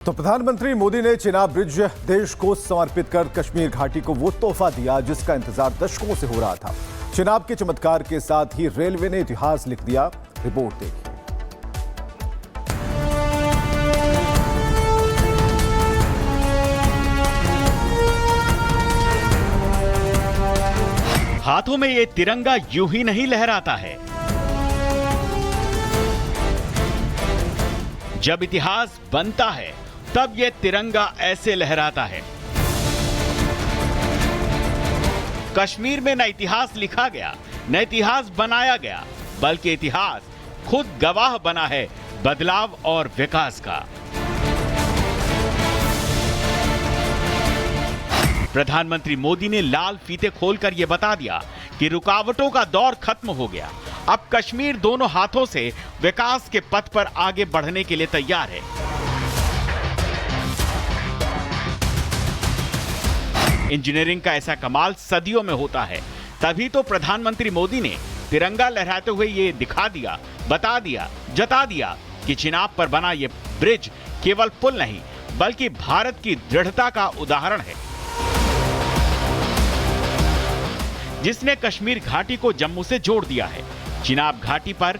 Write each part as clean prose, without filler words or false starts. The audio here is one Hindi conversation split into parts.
तो प्रधानमंत्री मोदी ने चिनाब ब्रिज देश को समर्पित कर कश्मीर घाटी को वो तोहफा दिया जिसका इंतजार दशकों से हो रहा था। चिनाब के चमत्कार के साथ ही रेलवे ने इतिहास लिख दिया। रिपोर्ट देखिए। हाथों में ये तिरंगा यूं ही नहीं लहराता है। जब इतिहास बनता है तब ये तिरंगा ऐसे लहराता है। कश्मीर में न इतिहास लिखा गया, न इतिहास बनाया गया, बल्कि इतिहास खुद गवाह बना है बदलाव और विकास का। प्रधानमंत्री मोदी ने लाल फीते खोलकर यह बता दिया कि रुकावटों का दौर खत्म हो गया। अब कश्मीर दोनों हाथों से विकास के पथ पर आगे बढ़ने के लिए तैयार है। इंजीनियरिंग का ऐसा कमाल सदियों में होता है। तभी तो प्रधानमंत्री मोदी ने तिरंगा लहराते हुए ये दिखा दिया, बता दिया, जता दिया कि चिनाब पर बना ये ब्रिज केवल पुल नहीं बल्कि भारत की दृढ़ता का उदाहरण है, जिसने कश्मीर घाटी को जम्मू से जोड़ दिया है। चिनाब घाटी पर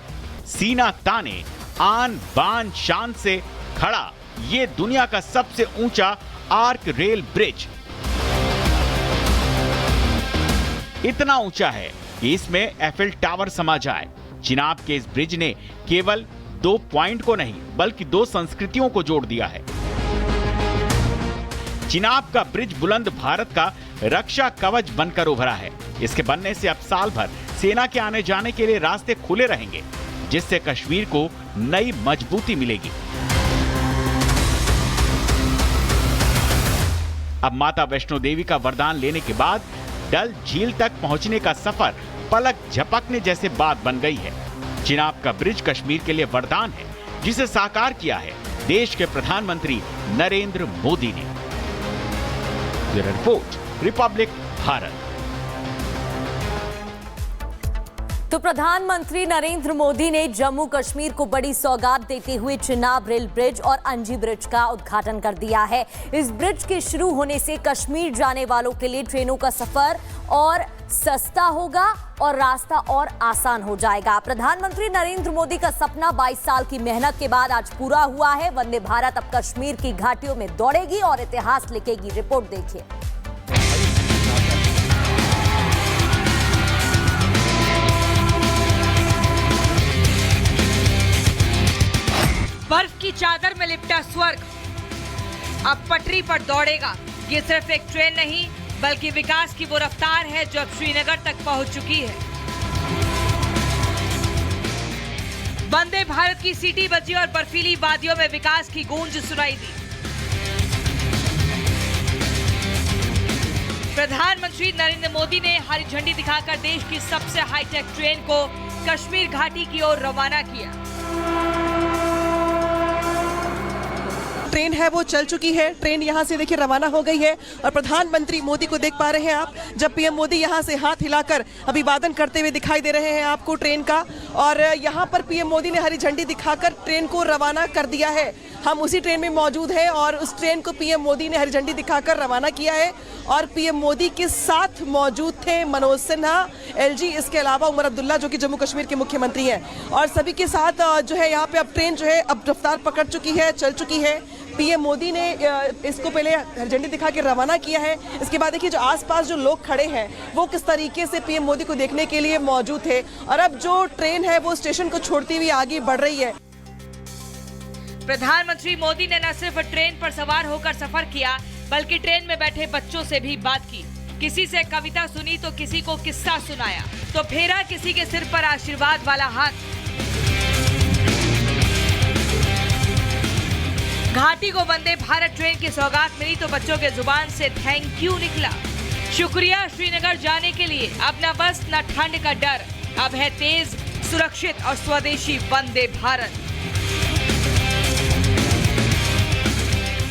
सीना ताने, आन बान शान से खड़ा ये दुनिया का सबसे ऊंचा आर्क रेल ब्रिज इतना ऊंचा है कि इसमें एफिल टावर समा जाए। चिनाब के इस ब्रिज ने केवल 2 पॉइंट को नहीं बल्कि 2 संस्कृतियों को जोड़ दिया है। चिनाब का ब्रिज बुलंद भारत का रक्षा कवच बनकर उभरा है। इसके बनने से अब साल भर सेना के आने जाने के लिए रास्ते खुले रहेंगे, जिससे कश्मीर को नई मजबूती मिलेगी। अब माता वैष्णो देवी का वरदान लेने के बाद डल झील तक पहुंचने का सफर पलक झपकने जैसे बात बन गई है। चिनाब का ब्रिज कश्मीर के लिए वरदान है, जिसे साकार किया है देश के प्रधानमंत्री नरेंद्र मोदी ने। Bureau report, Republic Bharat. तो प्रधानमंत्री नरेंद्र मोदी ने जम्मू कश्मीर को बड़ी सौगात देते हुए चिनाब रेल ब्रिज और अंजी ब्रिज का उद्घाटन कर दिया है। इस ब्रिज के शुरू होने से कश्मीर जाने वालों के लिए ट्रेनों का सफर और सस्ता होगा और रास्ता और आसान हो जाएगा। प्रधानमंत्री नरेंद्र मोदी का सपना 22 साल की मेहनत के बाद आज पूरा हुआ है। वंदे भारत अब कश्मीर की घाटियों में दौड़ेगी और इतिहास लिखेगी। रिपोर्ट देखिए। बर्फ की चादर में लिपटा स्वर्ग अब पटरी पर दौड़ेगा। ये सिर्फ एक ट्रेन नहीं बल्कि विकास की वो रफ्तार है जो अब श्रीनगर तक पहुंच चुकी है। वंदे भारत की सीटी बजी और बर्फीली वादियों में विकास की गूंज सुनाई दी। प्रधानमंत्री नरेंद्र मोदी ने हरी झंडी दिखाकर देश की सबसे हाईटेक ट्रेन को कश्मीर घाटी की ओर रवाना किया। ट्रेन है वो चल चुकी है। ट्रेन यहाँ से देखिए रवाना हो गई है और प्रधानमंत्री मोदी को देख पा रहे हैं आप। जब पीएम मोदी यहाँ से हाथ हिलाकर अभिवादन करते हुए दिखाई दे रहे हैं आपको ट्रेन का, और यहाँ पर पीएम मोदी ने हरी झंडी दिखाकर ट्रेन को रवाना कर दिया है। हम उसी ट्रेन में मौजूद हैं और उस ट्रेन को पीएम मोदी ने हरी झंडी दिखाकर रवाना किया है। और पीएम मोदी के साथ मौजूद थे मनोज सिन्हा, एलजी, इसके अलावा उमर अब्दुल्ला जो कि जम्मू कश्मीर के मुख्यमंत्री हैं। और सभी के साथ जो है यहाँ पे अब ट्रेन जो है अब रफ्तार पकड़ चुकी है, चल चुकी है। पीएम मोदी ने इसको पहले हरी झंडी दिखा के रवाना किया है। इसके बाद देखिए जो आसपास जो लोग खड़े हैं वो किस तरीके से पीएम मोदी को देखने के लिए मौजूद थे। और अब जो ट्रेन है वो स्टेशन को छोड़ती हुई आगे बढ़ रही है। प्रधानमंत्री मोदी ने न सिर्फ ट्रेन पर सवार होकर सफर किया बल्कि ट्रेन में बैठे बच्चों से भी बात की। किसी से कविता सुनी तो किसी को किस्सा सुनाया, तो फेरा किसी के सिर पर आशीर्वाद वाला हाथ। घाटी को वंदे भारत ट्रेन की सौगात मिली तो बच्चों के जुबान से थैंक यू निकला। शुक्रिया श्रीनगर जाने के लिए। अब न बस न ठंड का डर, अब है तेज, सुरक्षित और स्वदेशी वंदे भारत।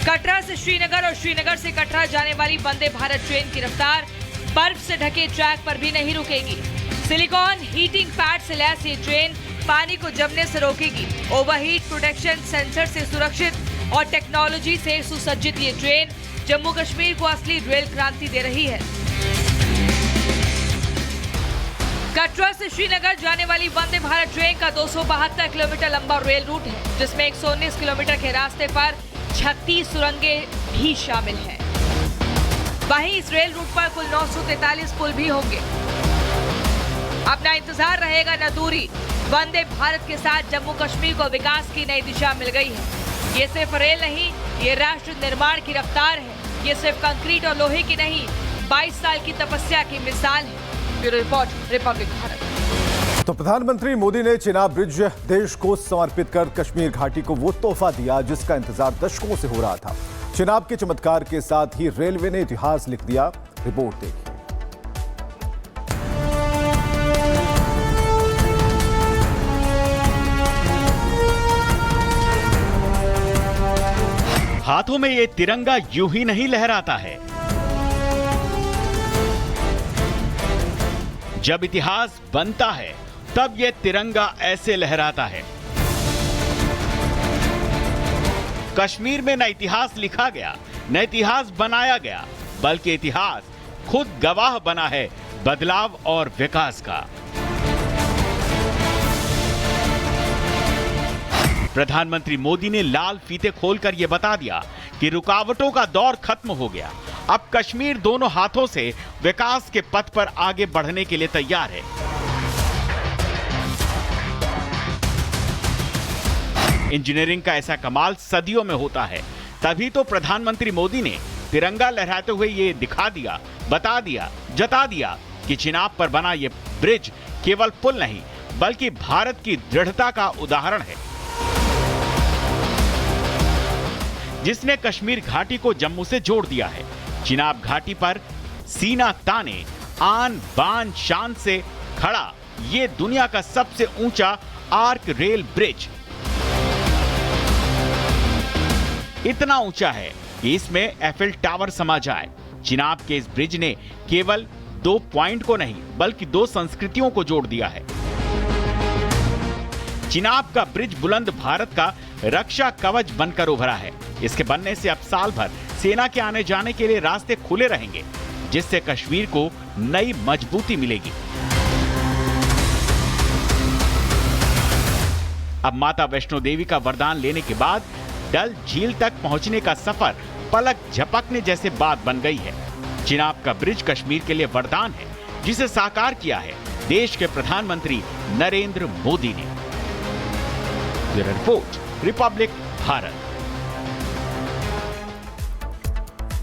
कटरा से श्रीनगर और श्रीनगर से कटरा जाने वाली वंदे भारत ट्रेन की रफ्तार बर्फ से ढके ट्रैक पर भी नहीं रुकेगी। सिलिकॉन हीटिंग पैड से लैस ये ट्रेन पानी को जमने से रोकेगी। ओवरहीट प्रोटेक्शन सेंसर से सुरक्षित और टेक्नोलॉजी से सुसज्जित ये ट्रेन जम्मू कश्मीर को असली रेल क्रांति दे रही है। कटरा से श्रीनगर जाने वाली वंदे भारत ट्रेन का 272 किलोमीटर लंबा रेल रूट है, जिसमें 119 किलोमीटर के रास्ते पर 36 सुरंगें भी शामिल हैं। वहीं इस रेल रूट पर कुल 943 पुल भी होंगे। अपना इंतजार रहेगा न दूरी। वंदे भारत के साथ जम्मू कश्मीर को विकास की नई दिशा मिल गई है। ये सिर्फ रेल नहीं, ये राष्ट्र निर्माण की रफ्तार है। ये सिर्फ कंक्रीट और लोहे की नहीं, 22 साल की तपस्या की मिसाल है। Bureau report, Republic Bharat. तो प्रधानमंत्री मोदी ने चिनाब ब्रिज देश को समर्पित कर कश्मीर घाटी को वो तोहफा दिया जिसका इंतजार दशकों से हो रहा था। चिनाब के चमत्कार के साथ ही रेलवे ने इतिहास लिख दिया। रिपोर्ट देखिए। हाथों में ये तिरंगा यूं ही नहीं लहराता है। जब इतिहास बनता है तब ये तिरंगा ऐसे लहराता है। कश्मीर में न इतिहास लिखा गया, न इतिहास बनाया गया, बल्कि इतिहास खुद गवाह बना है बदलाव और विकास का। प्रधानमंत्री मोदी ने लाल फीते खोलकर यह बता दिया कि रुकावटों का दौर खत्म हो गया। अब कश्मीर दोनों हाथों से विकास के पथ पर आगे बढ़ने के लिए तैयार है। इंजीनियरिंग का ऐसा कमाल सदियों में होता है। तभी तो प्रधानमंत्री मोदी ने तिरंगा लहराते हुए ये दिखा दिया, बता दिया, जता दिया कि चिनाब पर बना ये ब्रिज केवल पुल नहीं बल्कि भारत की दृढ़ता का उदाहरण है, जिसने कश्मीर घाटी को जम्मू से जोड़ दिया है। चिनाब घाटी पर सीना ताने, आन बान शान से खड़ा ये दुनिया का सबसे ऊंचा आर्क रेल ब्रिज इतना ऊंचा है कि इसमें एफिल टावर समा जाए। चिनाब के इस ब्रिज ने केवल 2 पॉइंट को नहीं बल्कि 2 संस्कृतियों को जोड़ दिया है। चिनाब का ब्रिज बुलंद भारत का रक्षा कवच बनकर उभरा है। इसके बनने से अब साल भर सेना के आने जाने के लिए रास्ते खुले रहेंगे, जिससे कश्मीर को नई मजबूती मिलेगी। अब माता वैष्णो देवी का वरदान लेने के बाद डल झील तक पहुंचने का सफर पलक झपकने जैसे बात बन गई है। चिनाब का ब्रिज कश्मीर के लिए वरदान है, जिसे साकार किया है देश के प्रधानमंत्री नरेंद्र मोदी ने। Bureau report, Republic Bharat.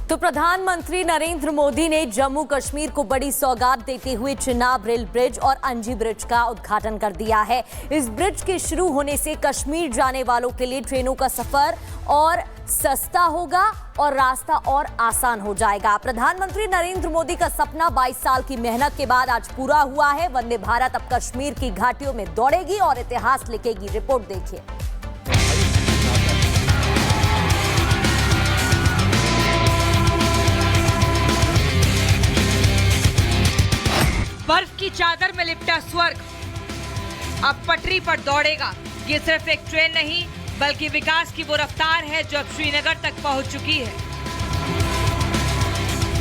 तो प्रधानमंत्री नरेंद्र मोदी ने जम्मू कश्मीर को बड़ी सौगात देते हुए चिनाब रेल ब्रिज और अंजी ब्रिज का उद्घाटन कर दिया है। इस ब्रिज के शुरू होने से कश्मीर जाने वालों के लिए ट्रेनों का सफर और सस्ता होगा और रास्ता और आसान हो जाएगा। प्रधानमंत्री नरेंद्र मोदी का सपना 22 साल की मेहनत के बाद आज पूरा हुआ है। वंदे भारत अब कश्मीर की घाटियों में दौड़ेगी और इतिहास लिखेगी। रिपोर्ट देखिए। बर्फ की चादर में लिपटा स्वर्ग अब पटरी पर दौड़ेगा। ये सिर्फ एक ट्रेन नहीं बल्कि विकास की वो रफ्तार है जो अब श्रीनगर तक पहुंच चुकी है।